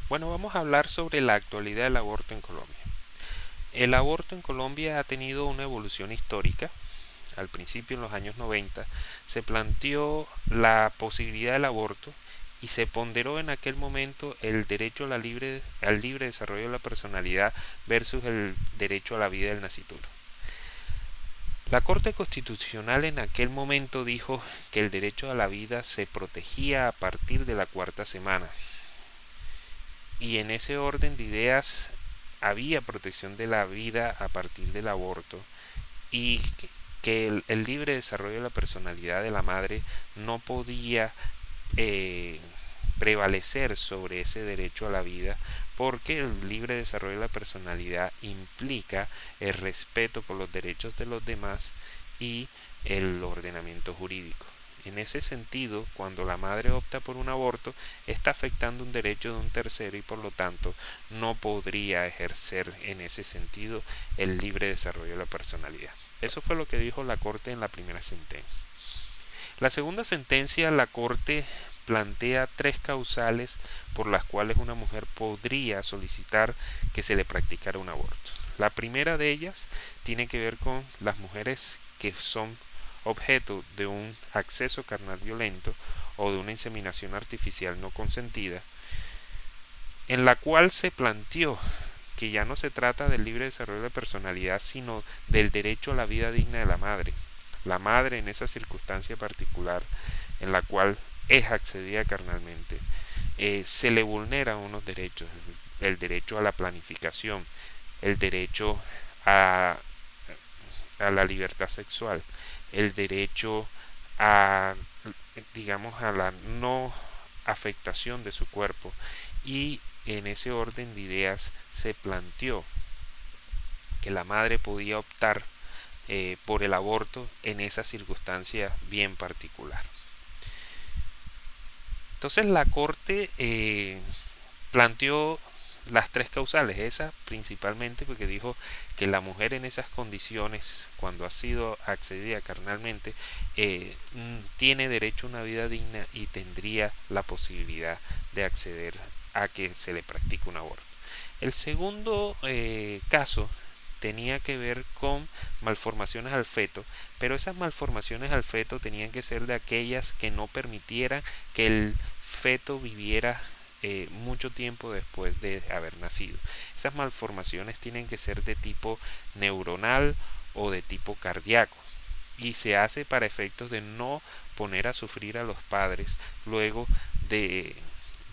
Bueno, vamos a hablar sobre la actualidad del aborto en Colombia. El aborto en Colombia ha tenido una evolución histórica. Al principio, en los años 90, se planteó la posibilidad del aborto y se ponderó en aquel momento el derecho a al libre desarrollo de la personalidad versus el derecho a la vida del nascituro. La Corte Constitucional en aquel momento dijo que el derecho a la vida se protegía a partir de la cuarta semana, y en ese orden de ideas había protección de la vida a partir del aborto y que el libre desarrollo de la personalidad de la madre no podía eh, prevalecer sobre ese derecho a la vida, porque el libre desarrollo de la personalidad implica el respeto por los derechos de los demás y el ordenamiento jurídico. En ese sentido, cuando la madre opta por un aborto, está afectando un derecho de un tercero y por lo tanto no podría ejercer en ese sentido el libre desarrollo de la personalidad. Eso fue lo que dijo la Corte en la primera sentencia. La segunda sentencia, la Corte plantea tres causales por las cuales una mujer podría solicitar que se le practicara un aborto. La primera de ellas tiene que ver con las mujeres que son objeto de un acceso carnal violento o de una inseminación artificial no consentida, en la cual se planteó que ya no se trata del libre desarrollo de personalidad, sino del derecho a la vida digna de la madre. La madre, en esa circunstancia particular en la cual es accedida carnalmente, se le vulnera unos derechos: el derecho a la planificación, el derecho a, a la libertad sexual, el derecho a, digamos, a la no afectación de su cuerpo. Y en ese orden de ideas se planteó que la madre podía optar por el aborto en esa circunstancia bien particular. Entonces la Corte planteó las tres causales, esa principalmente porque dijo que la mujer en esas condiciones, cuando ha sido accedida carnalmente, tiene derecho a una vida digna y tendría la posibilidad de acceder a que se le practique un aborto. El segundo caso tenía que ver con malformaciones al feto, pero esas malformaciones al feto tenían que ser de aquellas que no permitieran que el feto viviera mucho tiempo después de haber nacido. Esas malformaciones tienen que ser de tipo neuronal o de tipo cardíaco, y se hace para efectos de no poner a sufrir a los padres luego de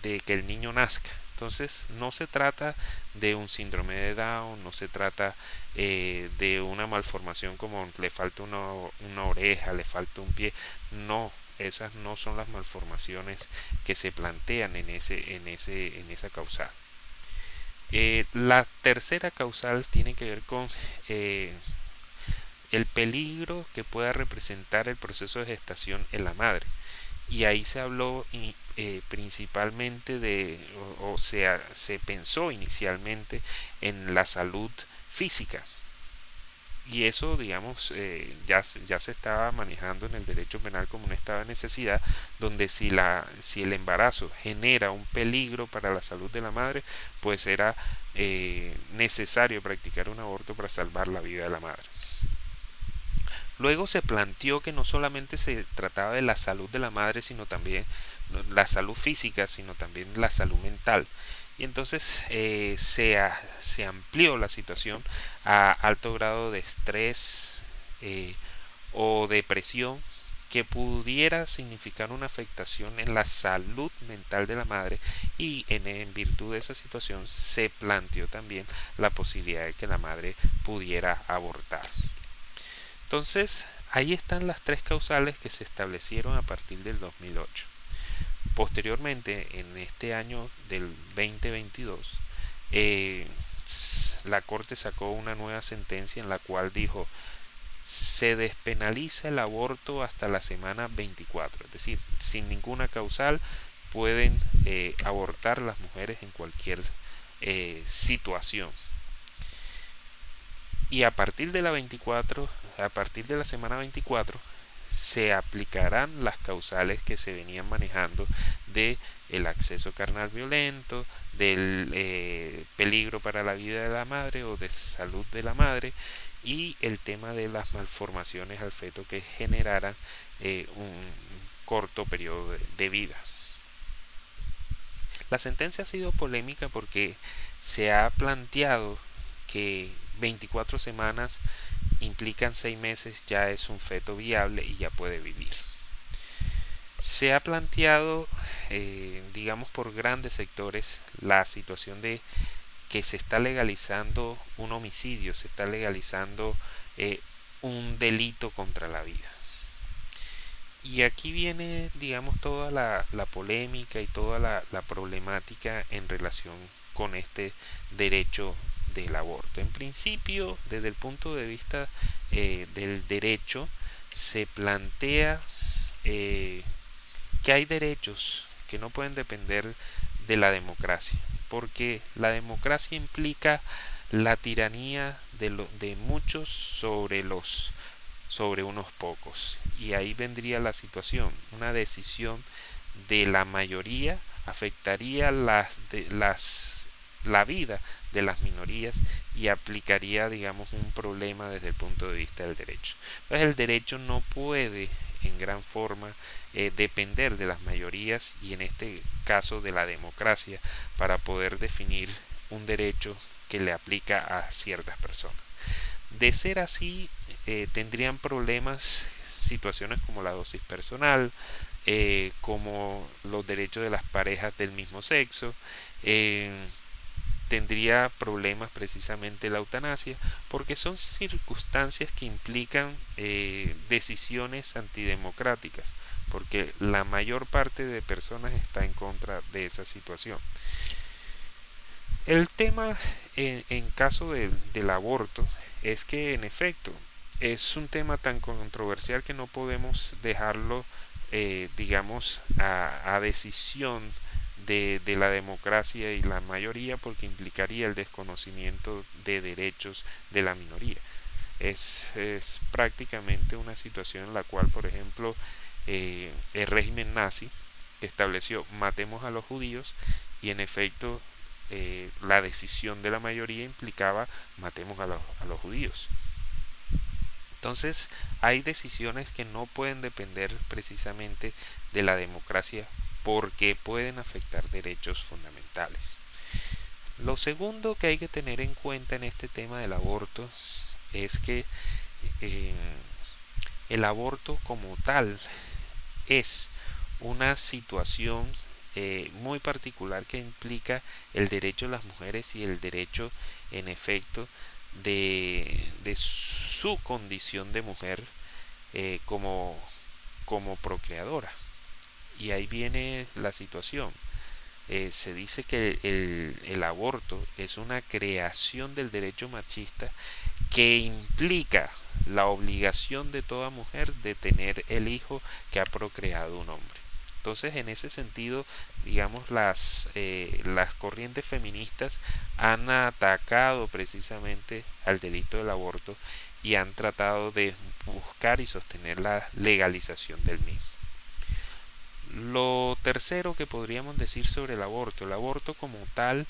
que el niño nazca. Entonces no se trata de un síndrome de Down, no se trata de una malformación como le falta una oreja, le falta un pie. No, esas no son las malformaciones que se plantean en esa causal. La tercera causal tiene que ver con el peligro que pueda representar el proceso de gestación en la madre. Y ahí se habló principalmente sea, se pensó inicialmente en la salud física. Y eso, digamos, ya se estaba manejando en el derecho penal como un estado de necesidad, donde si el embarazo genera un peligro para la salud de la madre, pues era necesario practicar un aborto para salvar la vida de la madre. Luego se planteó que no solamente se trataba de la salud de la madre, sino también la salud física, sino también la salud mental. Y entonces se amplió la situación a alto grado de estrés o depresión que pudiera significar una afectación en la salud mental de la madre, y en virtud de esa situación se planteó también la posibilidad de que la madre pudiera abortar. Entonces, ahí están las tres causales que se establecieron a partir del 2008. Posteriormente, en este año del 2022, la Corte sacó una nueva sentencia en la cual dijo: se despenaliza el aborto hasta la semana 24, es decir, sin ninguna causal pueden abortar las mujeres en cualquier situación. Y a partir de la semana 24, se aplicarán las causales que se venían manejando de el acceso carnal violento, del peligro para la vida de la madre o de salud de la madre, y el tema de las malformaciones al feto que generaran un corto periodo de vida. La sentencia ha sido polémica porque se ha planteado que 24 semanas implican 6 meses, ya es un feto viable y ya puede vivir. Se ha planteado, digamos por grandes sectores, la situación de que se está legalizando un homicidio, se está legalizando un delito contra la vida. Y aquí viene, digamos, toda la polémica y toda la problemática en relación con este derecho del aborto. En principio, desde el punto de vista del derecho, se plantea que hay derechos que no pueden depender de la democracia, porque la democracia implica la tiranía de muchos sobre unos pocos, y ahí vendría la situación. Una decisión de la mayoría afectaría la vida de las minorías y aplicaría, digamos, un problema desde el punto de vista del derecho. Entonces el derecho no puede en gran forma depender de las mayorías, y en este caso de la democracia, para poder definir un derecho que le aplica a ciertas personas. De ser así, tendrían problemas situaciones como la dosis personal, como los derechos de las parejas del mismo sexo, tendría problemas precisamente la eutanasia, porque son circunstancias que implican decisiones antidemocráticas, porque la mayor parte de personas está en contra de esa situación. El tema en caso del aborto es que en efecto es un tema tan controversial que no podemos dejarlo digamos a decisión de la democracia y la mayoría, porque implicaría el desconocimiento de derechos de la minoría. Es prácticamente una situación en la cual, por ejemplo, el régimen nazi que estableció matemos a los judíos, y en efecto la decisión de la mayoría implicaba matemos a los judíos. Entonces hay decisiones que no pueden depender precisamente de la democracia porque pueden afectar derechos fundamentales. Lo segundo que hay que tener en cuenta en este tema del aborto es que eh, el aborto como tal es una situación muy particular que implica el derecho de las mujeres y el derecho en efecto de su condición de mujer como procreadora. Y ahí viene la situación. Se dice que el aborto es una creación del derecho machista que implica la obligación de toda mujer de tener el hijo que ha procreado un hombre. Entonces, en ese sentido, digamos, las corrientes feministas han atacado precisamente al delito del aborto y han tratado de buscar y sostener la legalización del mismo. Lo tercero que podríamos decir sobre el aborto como tal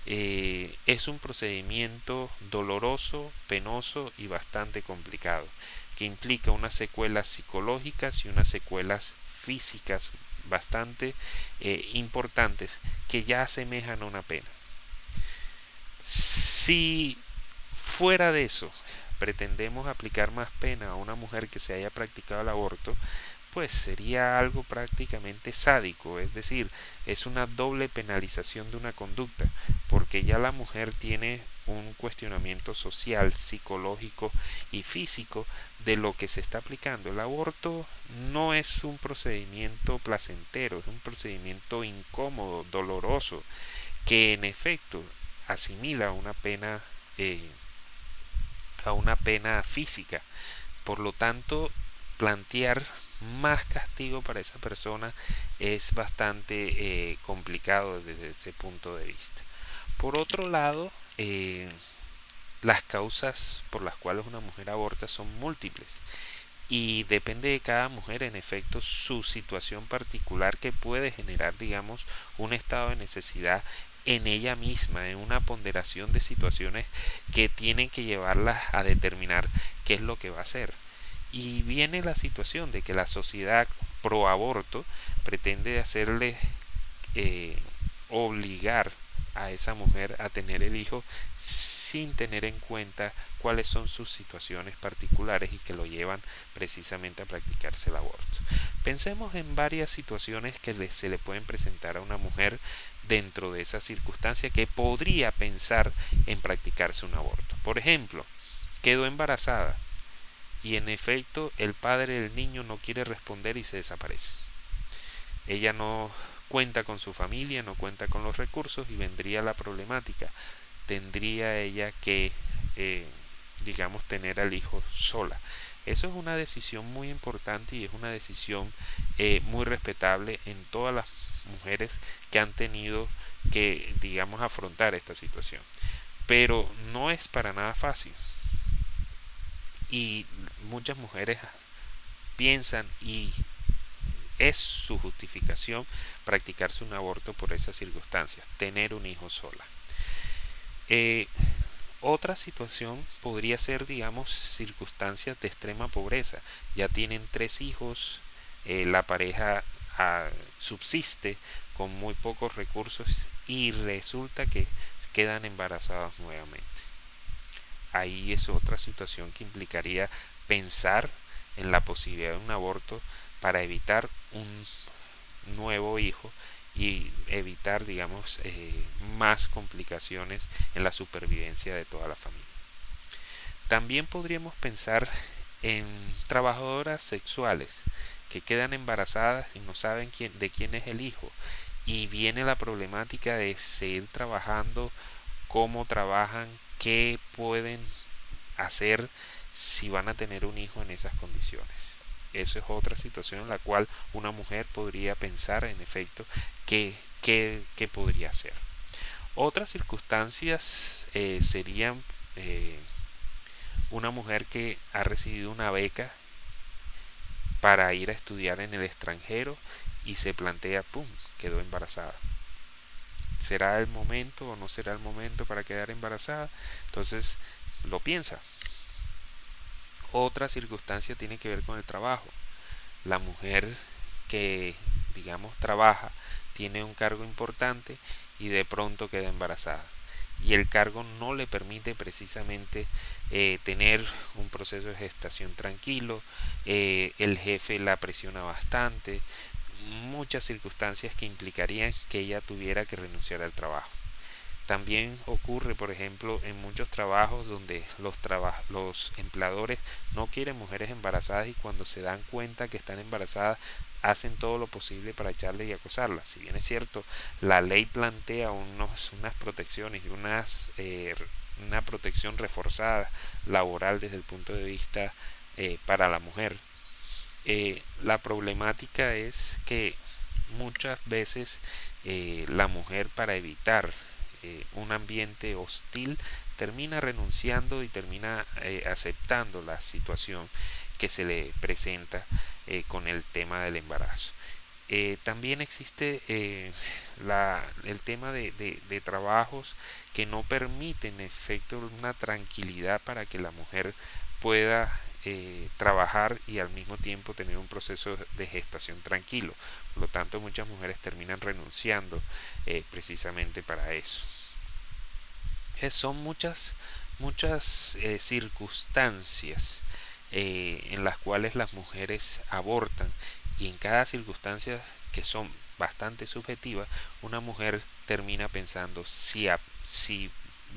es un procedimiento doloroso, penoso y bastante complicado, que implica unas secuelas psicológicas y unas secuelas físicas bastante importantes que ya asemejan a una pena. Si fuera de eso pretendemos aplicar más pena a una mujer que se haya practicado el aborto, pues sería algo prácticamente sádico, es decir, es una doble penalización de una conducta, porque ya la mujer tiene un cuestionamiento social, psicológico y físico de lo que se está aplicando. El aborto no es un procedimiento placentero, es un procedimiento incómodo, doloroso, que en efecto asimila a una pena física. Por lo tanto, plantear más castigo para esa persona es bastante complicado desde ese punto de vista. Por otro lado, las causas por las cuales una mujer aborta son múltiples, y depende de cada mujer, en efecto, su situación particular que puede generar, digamos, un estado de necesidad en ella misma, en una ponderación de situaciones que tienen que llevarlas a determinar qué es lo que va a hacer. Y viene la situación de que la sociedad pro aborto pretende hacerle eh, obligar a esa mujer a tener el hijo sin tener en cuenta cuáles son sus situaciones particulares y que lo llevan precisamente a practicarse el aborto. Pensemos en varias situaciones que se le pueden presentar a una mujer dentro de esa circunstancia que podría pensar en practicarse un aborto. Por ejemplo, quedó embarazada y en efecto el padre del niño no quiere responder y se desaparece. Ella no cuenta con su familia, no cuenta con los recursos y vendría la problemática. Tendría ella que, digamos, tener al hijo sola. Eso es una decisión muy importante y es una decisión muy respetable en todas las mujeres que han tenido que, digamos, afrontar esta situación. Pero no es para nada fácil. Y muchas mujeres piensan y es su justificación practicarse un aborto por esas circunstancias, tener un hijo sola. Eh, Otra situación podría ser, digamos, circunstancias de extrema pobreza. Ya tienen 3 hijos, la pareja subsiste con muy pocos recursos y resulta que quedan embarazadas nuevamente. Ahí es otra situación que implicaría pensar en la posibilidad de un aborto para evitar un nuevo hijo y evitar, digamos, más complicaciones en la supervivencia de toda la familia. También podríamos pensar en trabajadoras sexuales que quedan embarazadas y no saben de quién es el hijo. Y viene la problemática de seguir trabajando, cómo trabajan, qué pueden hacer si van a tener un hijo en esas condiciones. Eso es otra situación en la cual una mujer podría pensar, en efecto, qué podría hacer. Otras circunstancias serían una mujer que ha recibido una beca para ir a estudiar en el extranjero y se plantea, ¡pum!, quedó embarazada. ¿Será el momento o no será el momento para quedar embarazada? Entonces lo piensa. Otra circunstancia tiene que ver con el trabajo. La mujer que, digamos, trabaja, tiene un cargo importante y de pronto queda embarazada. Y el cargo no le permite precisamente tener un proceso de gestación tranquilo, el jefe la presiona bastante, muchas circunstancias que implicarían que ella tuviera que renunciar al trabajo. También ocurre, por ejemplo, en muchos trabajos donde los empleadores no quieren mujeres embarazadas y cuando se dan cuenta que están embarazadas hacen todo lo posible para echarle y acosarlas. Si bien es cierto, la ley plantea unas protecciones y una protección reforzada laboral desde el punto de vista para la mujer. La problemática es que muchas veces la mujer, para evitar un ambiente hostil, termina renunciando y termina aceptando la situación que se le presenta con el tema del embarazo. También existe el tema de trabajos que no permiten en efecto una tranquilidad para que la mujer pueda trabajar y al mismo tiempo tener un proceso de gestación tranquilo. Por lo tanto, muchas mujeres terminan renunciando precisamente para eso. Son muchas circunstancias en las cuales las mujeres abortan y en cada circunstancia, que son bastante subjetivas, una mujer termina pensando si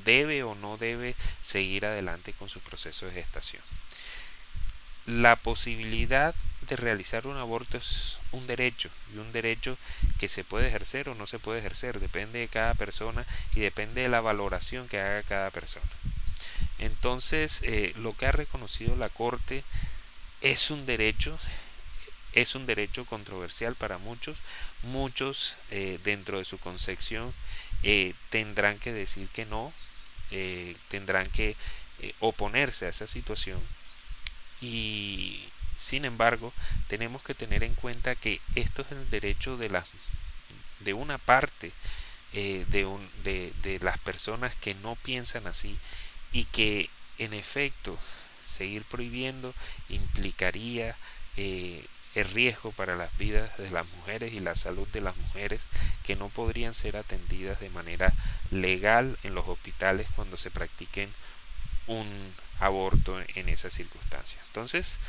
debe o no debe seguir adelante con su proceso de gestación. La posibilidad de realizar un aborto es un derecho, y un derecho que se puede ejercer o no se puede ejercer, depende de cada persona y depende de la valoración que haga cada persona. Entonces, lo que ha reconocido la Corte es un derecho, controversial para muchos dentro de su concepción tendrán que decir que no, tendrán que oponerse a esa situación, y Sin embargo, tenemos que tener en cuenta que esto es el derecho de una parte de las personas que no piensan así, y que en efecto seguir prohibiendo implicaría el riesgo para las vidas de las mujeres y la salud de las mujeres, que no podrían ser atendidas de manera legal en los hospitales cuando se practiquen un aborto en esas circunstancias. Entonces,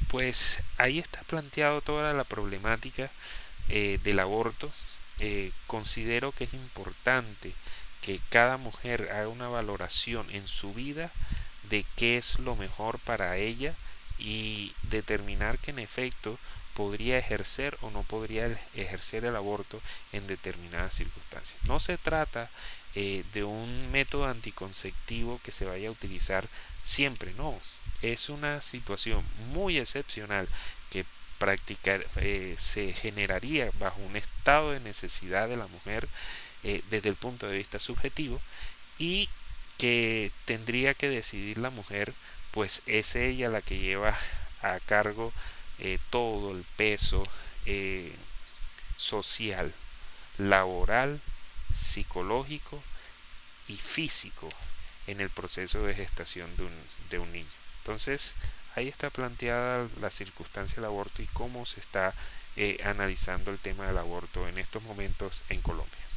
pues ahí está planteado toda la problemática del aborto. Considero que es importante que cada mujer haga una valoración en su vida de qué es lo mejor para ella, y determinar que en efecto podría ejercer o no podría ejercer el aborto en determinadas circunstancias. No se trata de un método anticonceptivo que se vaya a utilizar siempre, no. Es una situación muy excepcional que se generaría bajo un estado de necesidad de la mujer desde el punto de vista subjetivo, y que tendría que decidir la mujer, pues es ella la que lleva a cargo todo el peso social, laboral, psicológico y físico en el proceso de gestación de un niño. Entonces, ahí está planteada la circunstancia del aborto y cómo se está analizando el tema del aborto en estos momentos en Colombia.